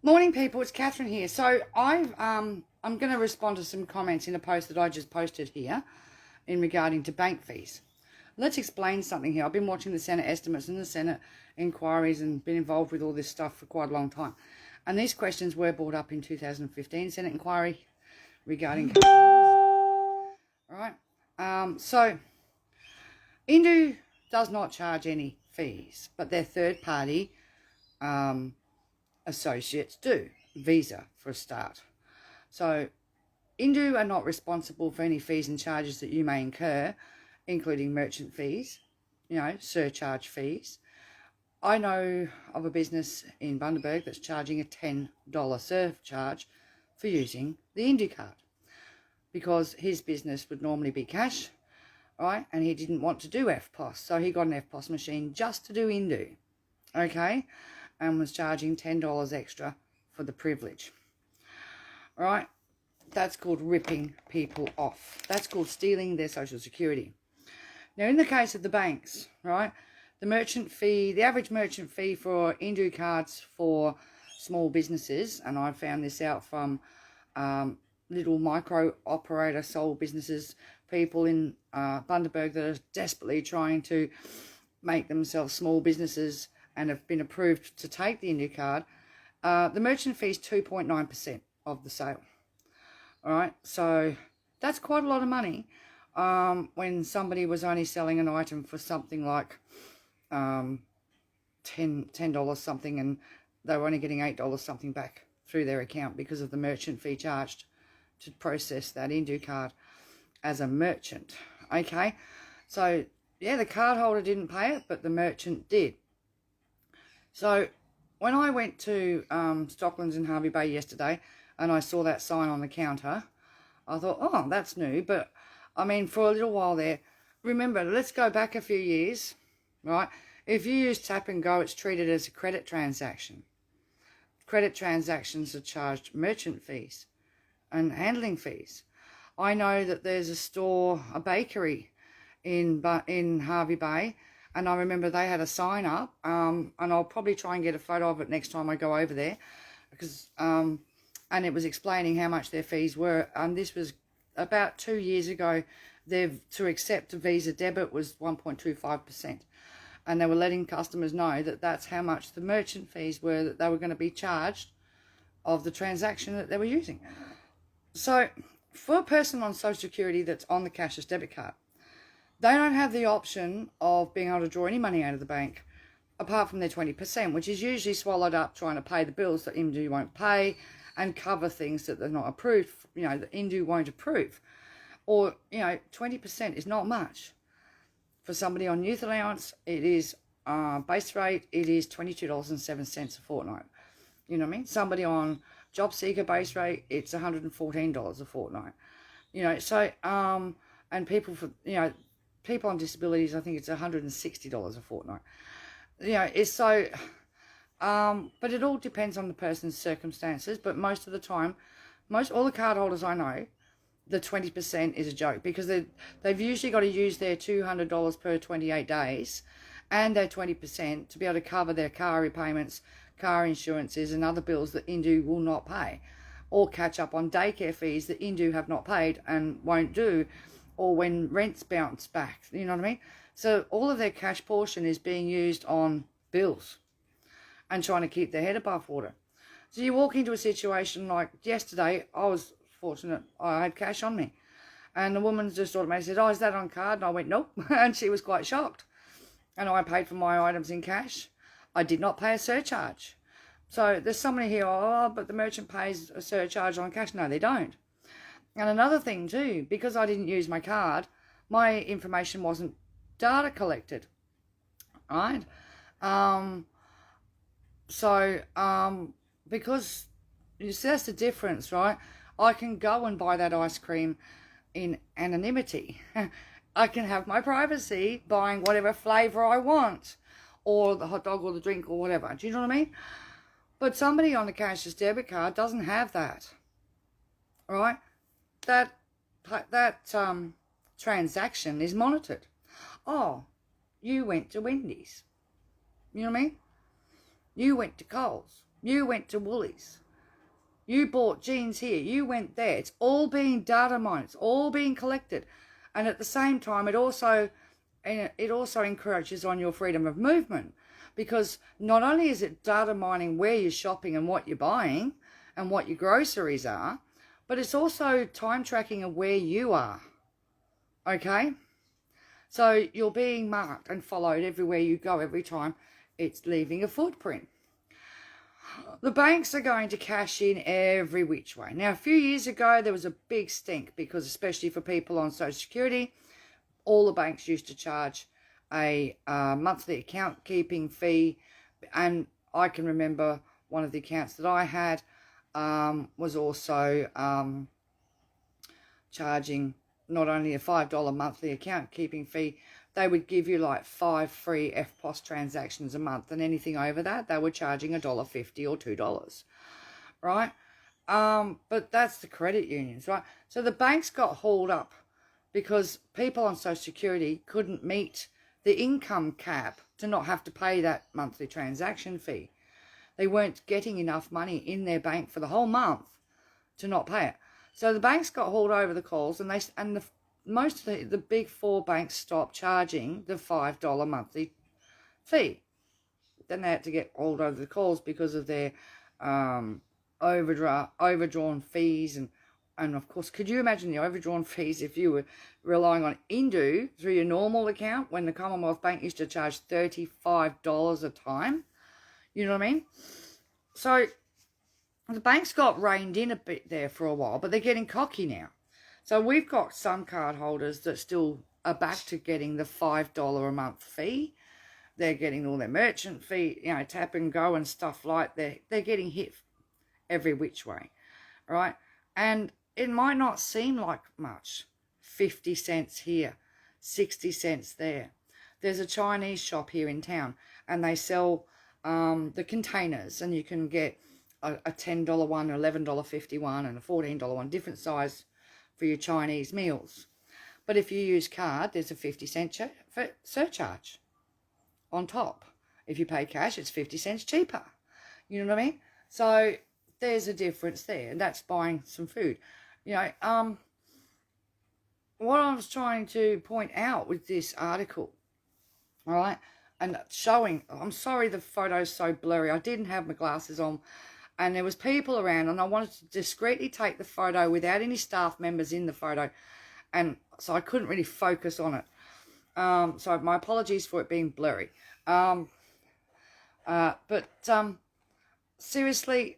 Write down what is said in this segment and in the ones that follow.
Morning, people. It's Catherine here. So I'm going to respond to some comments in a post that I just posted here in regarding to bank fees. Let's explain something here. I've been watching the Senate estimates and the Senate inquiries and been involved with all this stuff for quite a long time. And these questions were brought up in 2015 Senate inquiry regarding Cashless. All right. So indue does not charge any fees, but their third-party associates do. Visa for a start. So indue are not responsible for any fees and charges that you may incur, including merchant fees, surcharge fees. I know of a business in Bundaberg that's charging a $10 surcharge for using the indue card because his business would normally be cash, right? And he didn't want to do FPOS, so he got an FPOS machine just to do indue, okay? And was charging $10 extra for the privilege. All right? That's called ripping people off. That's called stealing their social security. Now, in the case of the banks, right, the average merchant fee for indue cards for small businesses, and I found this out from little micro operator sole businesses, people in Bundaberg that are desperately trying to make themselves small businesses and have been approved to take the indue card, the merchant fee is 2.9% of the sale. All right, so that's quite a lot of money when somebody was only selling an item for something like $10 something, and they were only getting $8 something back through their account because of the merchant fee charged to process that indue card as a merchant. Okay, so yeah, the card holder didn't pay it, but the merchant did. So when I went to Stocklands in Hervey Bay yesterday and I saw that sign on the counter, I thought, oh, that's new. But, I mean, for a little while there, remember, let's go back a few years, right? If you use Tap and Go, it's treated as a credit transaction. Credit transactions are charged merchant fees and handling fees. I know that there's a bakery in Hervey Bay, and I remember they had a sign up, and I'll probably try and get a photo of it next time I go over there, because and it was explaining how much their fees were. And this was about 2 years ago. To accept a Visa debit was 1.25%, and they were letting customers know that that's how much the merchant fees were that they were going to be charged of the transaction that they were using. So for a person on Social Security that's on the Cashless debit card, they don't have the option of being able to draw any money out of the bank apart from their 20%, which is usually swallowed up trying to pay the bills that indue won't pay and cover things that they're not approved, that indue won't approve. Or, 20% is not much. For somebody on youth allowance, it is base rate, it is $22.07 a fortnight. You know what I mean? Somebody on job seeker base rate, it's $114 a fortnight. So, and people people on disabilities, I think it's $160 a fortnight. It's so, but it all depends on the person's circumstances. But most of the time, all the card holders I know, the 20% is a joke, because they've usually got to use their $200 per 28 days and their 20% to be able to cover their car repayments, car insurances and other bills that indue will not pay, or catch up on daycare fees that indue have not paid and won't do, or when rents bounce back, you know what I mean? So all of their cash portion is being used on bills and trying to keep their head above water. So you walk into a situation like yesterday, I was fortunate, I had cash on me. And the woman just automatically said, oh, is that on card? And I went, nope. And she was quite shocked. And I paid for my items in cash. I did not pay a surcharge. So there's somebody here, oh, but the merchant pays a surcharge on cash. No, they don't. And another thing too, because I didn't use my card, my information wasn't data collected, right? Because you see, that's the difference, right? I can go and buy that ice cream in anonymity. I can have my privacy buying whatever flavour I want, or the hot dog or the drink or whatever. Do you know what I mean? But somebody on the Cashless debit card doesn't have that, right? That transaction is monitored. Oh, you went to Wendy's. You know what I mean? You went to Coles. You went to Woolies. You bought jeans here. You went there. It's all being data mined. It's all being collected. And at the same time, it also encourages on your freedom of movement, because not only is it data mining where you're shopping and what you're buying and what your groceries are, but it's also time tracking of where you are. Okay? So you're being marked and followed everywhere you go, every time it's leaving a footprint. The banks are going to cash in every which way. Now, a few years ago, there was a big stink because, especially for people on Social Security, all the banks used to charge a monthly account keeping fee. And I can remember one of the accounts that I had was also charging not only a $5 monthly account keeping fee, they would give you like 5 free FPOS transactions a month, and anything over that, they were charging $1.50 or $2, right? But that's the credit unions, right? So the banks got hauled up because people on Social Security couldn't meet the income cap to not have to pay that monthly transaction fee. They weren't getting enough money in their bank for the whole month to not pay it. So the banks got hauled over the coals, and most of the big 4 banks stopped charging the $5 monthly fee. Then they had to get hauled over the coals because of their overdrawn fees. And of course, could you imagine the overdrawn fees if you were relying on indue through your normal account, when the Commonwealth Bank used to charge $35 a time? You know what I mean? So the banks got reined in a bit there for a while, but they're getting cocky now. So we've got some card holders that still are back to getting the $5 a month fee. They're getting all their merchant fee, tap and go and stuff like that. They're getting hit every which way, right? And it might not seem like much. 50 cents here, 60 cents there. There's a Chinese shop here in town, and they sell the containers, and you can get a $10 one, an $11.50 one, and a $14 one, different size for your Chinese meals. But if you use card, there's a 50-cent surcharge on top. If you pay cash, it's 50 cents cheaper. You know what I mean? So there's a difference there, and that's buying some food. What I was trying to point out with this article, all right, and showing, I'm sorry the photo's so blurry. I didn't have my glasses on, and there was people around, and I wanted to discreetly take the photo without any staff members in the photo, and so I couldn't really focus on it. So my apologies for it being blurry. Seriously,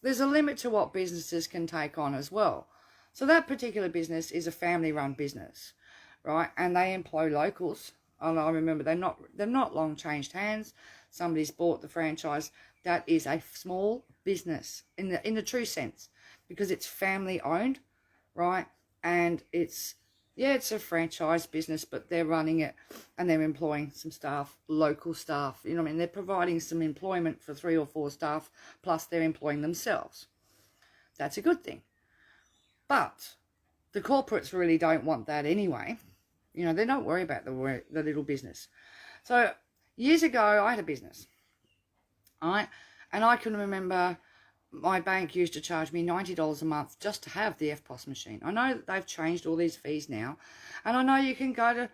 there's a limit to what businesses can take on as well. So that particular business is a family-run business, right? And they employ locals. And I remember they've not long changed hands. Somebody's bought the franchise. That is a small business in the true sense, because it's family-owned, right? And it's a franchise business, but they're running it and they're employing some staff, local staff. You know what I mean? They're providing some employment for 3 or 4 staff, plus they're employing themselves. That's a good thing. But the corporates really don't want that anyway. They don't worry about the little business. So years ago, I had a business, all right? And I can remember my bank used to charge me $90 a month just to have the FPOS machine. I know that they've changed all these fees now. And I know you can go to,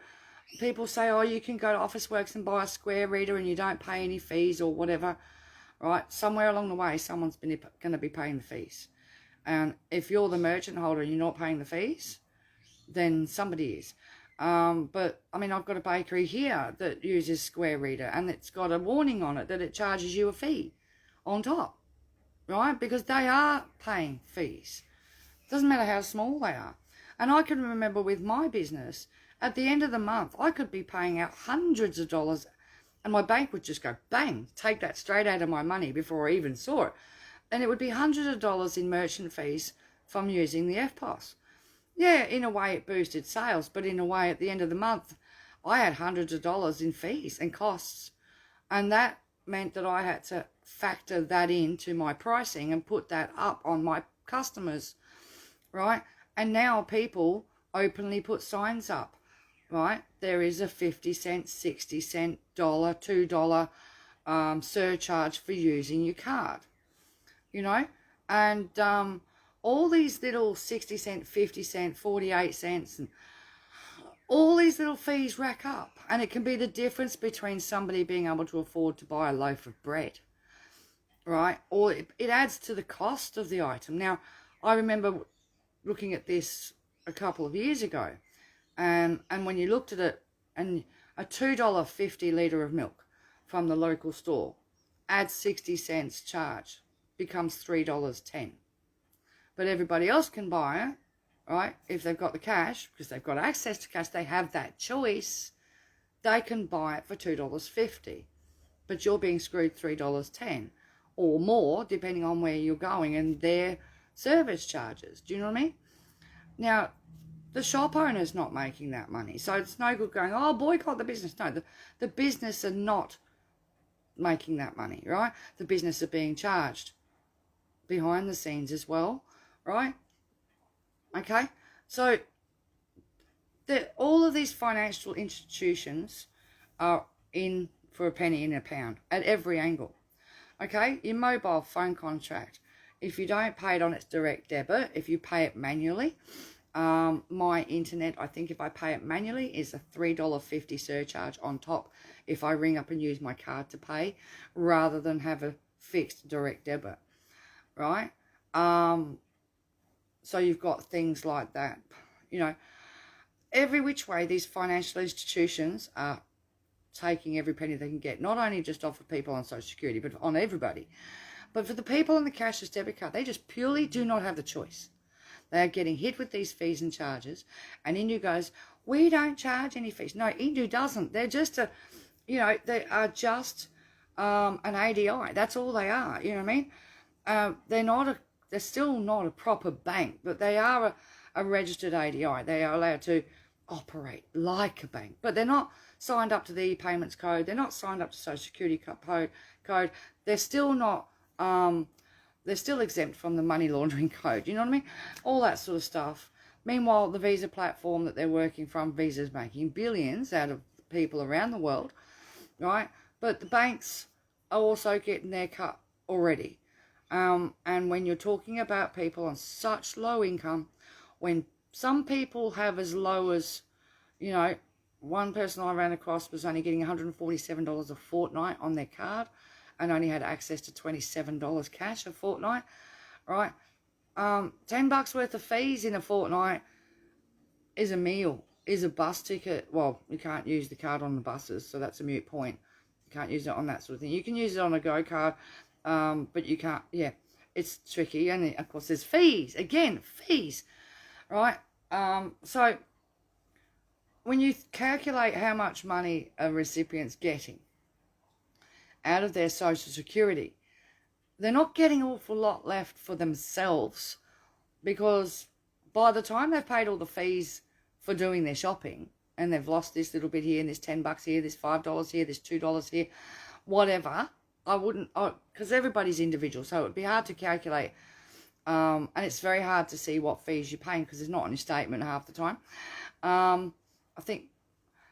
people say, oh, you can go to Officeworks and buy a square reader and you don't pay any fees or whatever, right? Somewhere along the way, someone's going to be paying the fees. And if you're the merchant holder and you're not paying the fees, then somebody is. But, I mean, I've got a bakery here that uses Square Reader, and it's got a warning on it that it charges you a fee on top, right? Because they are paying fees. Doesn't matter how small they are. And I can remember with my business, at the end of the month, I could be paying out hundreds of dollars, and my bank would just go, bang, take that straight out of my money before I even saw it. And it would be hundreds of dollars in merchant fees from using the FPOS. Yeah, in a way it boosted sales, but in a way at the end of the month, I had hundreds of dollars in fees and costs. And that meant that I had to factor that into my pricing and put that up on my customers, right? And now people openly put signs up, right? There is a 50 cent, 60 cent, $1, $2 surcharge for using your card. you know, and all these little 60 cent, 50 cent, 48 cents, and all these little fees rack up, and it can be the difference between somebody being able to afford to buy a loaf of bread, right? Or it adds to the cost of the item. Now, I remember looking at this a couple of years ago, and when you looked at it, and a $2.50 litre of milk from the local store adds 60 cents charge, becomes $3.10. But everybody else can buy it, right? If they've got the cash, because they've got access to cash, they have that choice. They can buy it for $2.50. But you're being screwed $3.10 or more, depending on where you're going and their service charges. Do you know what I mean? Now, the shop owner's not making that money. So it's no good going, oh, boycott the business. No, the business are not making that money, right? The business are being charged behind the scenes as well, right? Okay, so all of these financial institutions are in for a penny in a pound at every angle. Okay, your mobile phone contract, if you don't pay it on its direct debit, if you pay it manually, my internet, I think if I pay it manually, is a $3.50 surcharge on top if I ring up and use my card to pay, rather than have a fixed direct debit, right? So you've got things like that, you know. Every which way, these financial institutions are taking every penny they can get, not only just off of people on Social Security, but on everybody. But for the people on the cashless debit card, they just purely do not have the choice. They are getting hit with these fees and charges, and Indue goes, we don't charge any fees. No, Indue doesn't. They're just they are just an ADI. That's all they are. You know what I mean? They're still not a proper bank, but they are a registered ADI. They are allowed to operate like a bank, but they're not signed up to the e-payments code. They're not signed up to Social Security code. They're still not. They're still exempt from the money laundering code. You know what I mean? All that sort of stuff. Meanwhile, the Visa platform that they're working from, Visa's making billions out of people around the world, right? But the banks are also getting their cut already. And when you're talking about people on such low income, when some people have as low as, you know, one person I ran across was only getting $147 a fortnight on their card and only had access to $27 cash a fortnight, right? $10 worth of fees in a fortnight is a meal, is a bus ticket. Well, you can't use the card on the buses, so that's a moot point. You can't use it on that sort of thing. You can use it on a Go card, but you can't, yeah, it's tricky. And of course there's fees, again, fees, right? So when you calculate how much money a recipient's getting out of their Social Security, they're not getting an awful lot left for themselves, because by the time they've paid all the fees for doing their shopping, and they've lost this little bit here, and this $10 here, this $5 here, this $2 here, whatever, I wouldn't, because everybody's individual, so it would be hard to calculate, and it's very hard to see what fees you're paying, because it's not on your statement half the time. I think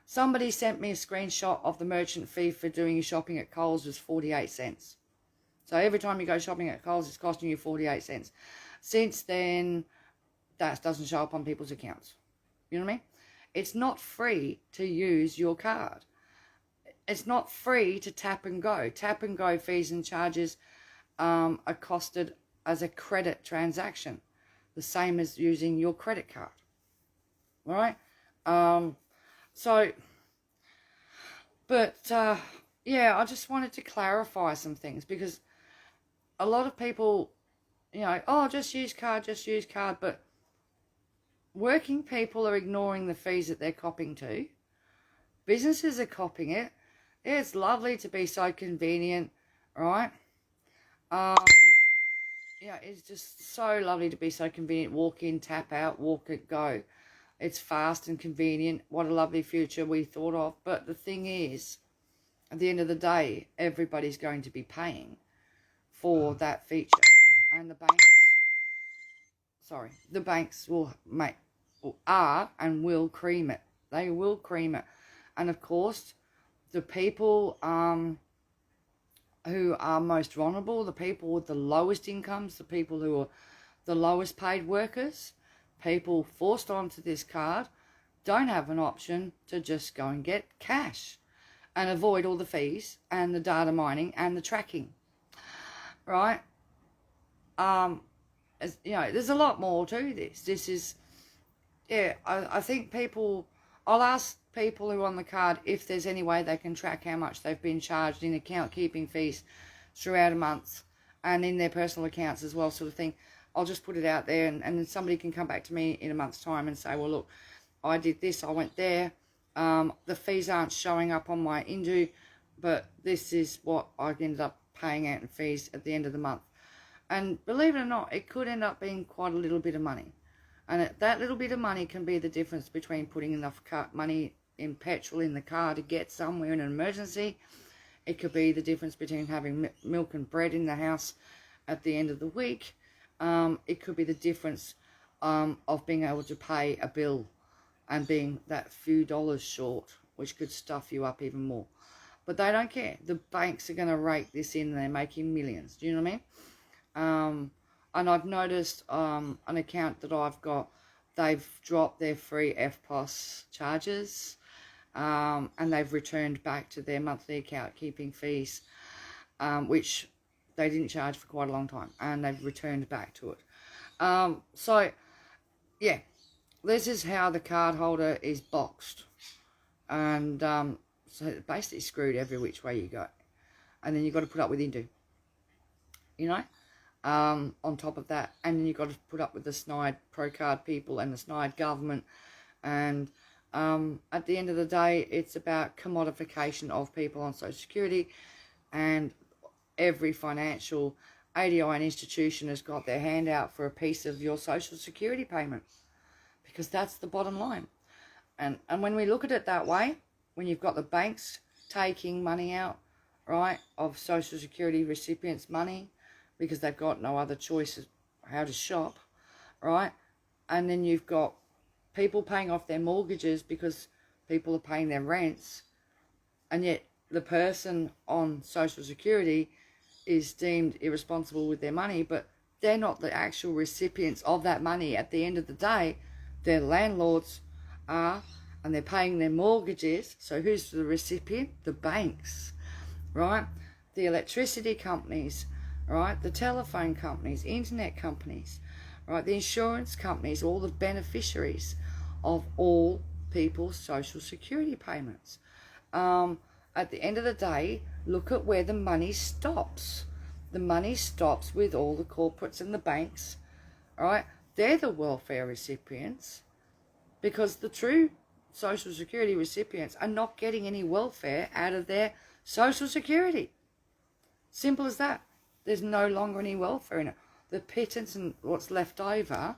somebody sent me a screenshot of the merchant fee for doing your shopping at Coles was 48 cents. So every time you go shopping at Coles, it's costing you 48 cents. Since then, that doesn't show up on people's accounts. You know what I mean? It's not free to use your card. It's not free to tap and go. Tap and go fees and charges are costed as a credit transaction, the same as using your credit card. All right? Yeah, I just wanted to clarify some things, because a lot of people, you know, oh, just use card, but working people are ignoring the fees that they're copying to. Businesses are copying it. Yeah, it's lovely to be so convenient, right? Yeah, it's just so lovely to be so convenient. Walk in, tap out, walk it, go. It's fast and convenient. What a lovely future we thought of. But the thing is, at the end of the day, everybody's going to be paying for that feature. And the banks are and will cream it. They will cream it. And of course, the people who are most vulnerable, the people with the lowest incomes, the people who are the lowest paid workers, people forced onto this card don't have an option to just go and get cash and avoid all the fees and the data mining and the tracking, right? You know, there's a lot more to this. This is, yeah, I think people, I'll ask people who are on the card if there's any way they can track how much they've been charged in account keeping fees throughout a month and in their personal accounts as well, sort of thing. I'll just put it out there, and then somebody can come back to me in a month's time and say, well, look, I did this, I went there, the fees aren't showing up on my indue, but this is what I ended up paying out in fees at the end of the month. And believe it or not, it could end up being quite a little bit of money. And that little bit of money can be the difference between putting enough money in petrol in the car to get somewhere in an emergency. It could be the difference between having milk and bread in the house at the end of the week. It could be the difference of being able to pay a bill and being that few dollars short, which could stuff you up even more. But they don't care. The banks are going to rake this in and they're making millions. Do you know what I mean? And I've noticed an account that I've got, they've dropped their free FPOS charges and they've returned back to their monthly account keeping fees, which they didn't charge for quite a long time, and they've returned back to it. So, yeah, this is how the card holder is boxed. And so it's basically screwed every which way you go. And then you've got to put up with indue, you know, on top of that. And then you've got to put up with the snide pro card people and the snide government. And at the end of the day, it's about commodification of people on Social Security, and every financial ADI and institution has got their hand out for a piece of your Social Security payment, because that's the bottom line. And when we look at it that way, when you've got the banks taking money out, right, of Social Security recipients' money because they've got no other choice of how to shop, right, and then you've got people paying off their mortgages because people are paying their rents, and yet the person on Social Security is deemed irresponsible with their money, but they're not the actual recipients of that money at the end of the day. Their landlords are, and they're paying their mortgages. So who's the recipient? The banks, right? The electricity companies, right? The telephone companies, internet companies, right? The insurance companies, all the beneficiaries of all people's Social Security payments. At the end of the day, look at where the money stops. The money stops with all the corporates and the banks, right? They're the welfare recipients, because the true Social Security recipients are not getting any welfare out of their Social Security. Simple as that. There's no longer any welfare in it. The pittance and what's left over,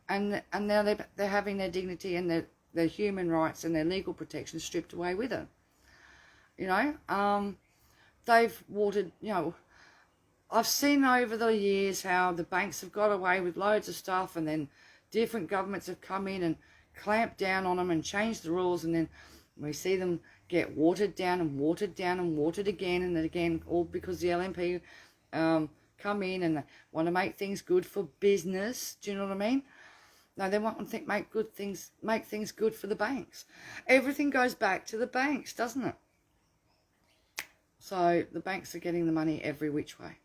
and now they're having their dignity and their human rights and their legal protection stripped away with it. You know, they've watered, you know, I've seen over the years how the banks have got away with loads of stuff, and then different governments have come in and clamped down on them and changed the rules, and then we see them get watered down and watered down and watered again and again, all because the LNP come in and they want to make things good for business. Do you know what I mean? No, they want to make things good for the banks. Everything goes back to the banks, doesn't it? So the banks are getting the money every which way.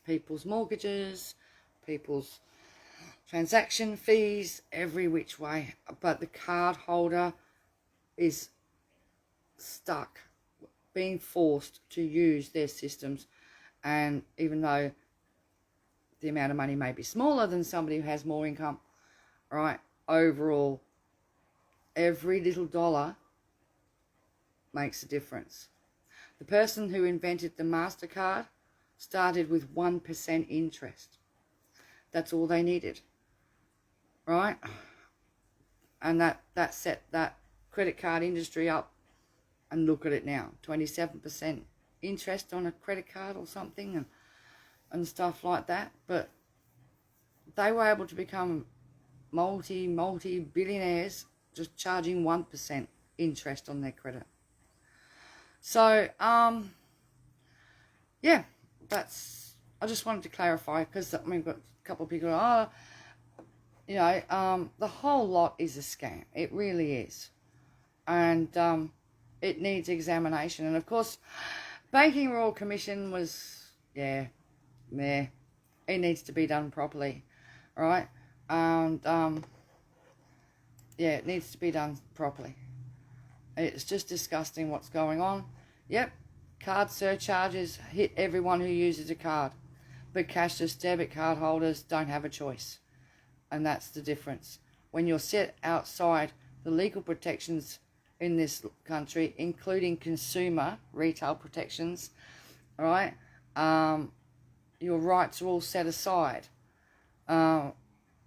People's mortgages, people's transaction fees, every which way. But the card holder is stuck, being forced to use their systems. And even though the amount of money may be smaller than somebody who has more income, right, overall, every little dollar makes a difference. The person who invented the MasterCard started with 1% interest. That's all they needed, right? And that set that credit card industry up, and look at it now, 27% interest on a credit card or something, and stuff like that. But they were able to become multi-billionaires just charging 1% interest on their credit. So, yeah, I just wanted to clarify, because I mean, we've got a couple of people, the whole lot is a scam. It really is. And it needs examination. And of course, Banking Royal Commission was, it needs to be done properly, right? And it needs to be done properly. It's just disgusting what's going on. Yep, card surcharges hit everyone who uses a card, but cashless debit card holders don't have a choice, and that's the difference. When you're set outside the legal protections in this country, including consumer retail protections, all right, your rights are all set aside, and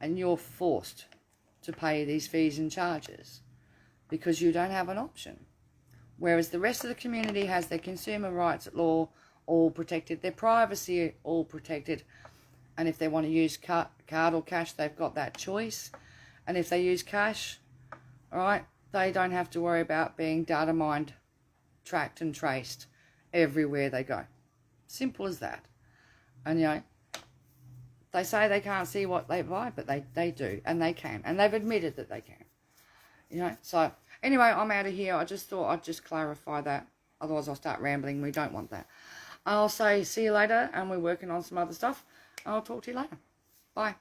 you're forced to pay these fees and charges because you don't have an option. Whereas the rest of the community has their consumer rights at law all protected, their privacy all protected, and if they want to use card or cash, they've got that choice. And if they use cash, all right, they don't have to worry about being data mined, tracked and traced everywhere they go. Simple as that. And they say they can't see what they buy, but they do, and they can, and they've admitted that they can. So anyway, I'm out of here. I just thought I'd just clarify that. Otherwise I'll start rambling. We don't want that. I'll say see you later, and we're working on some other stuff. I'll talk to you later. Bye.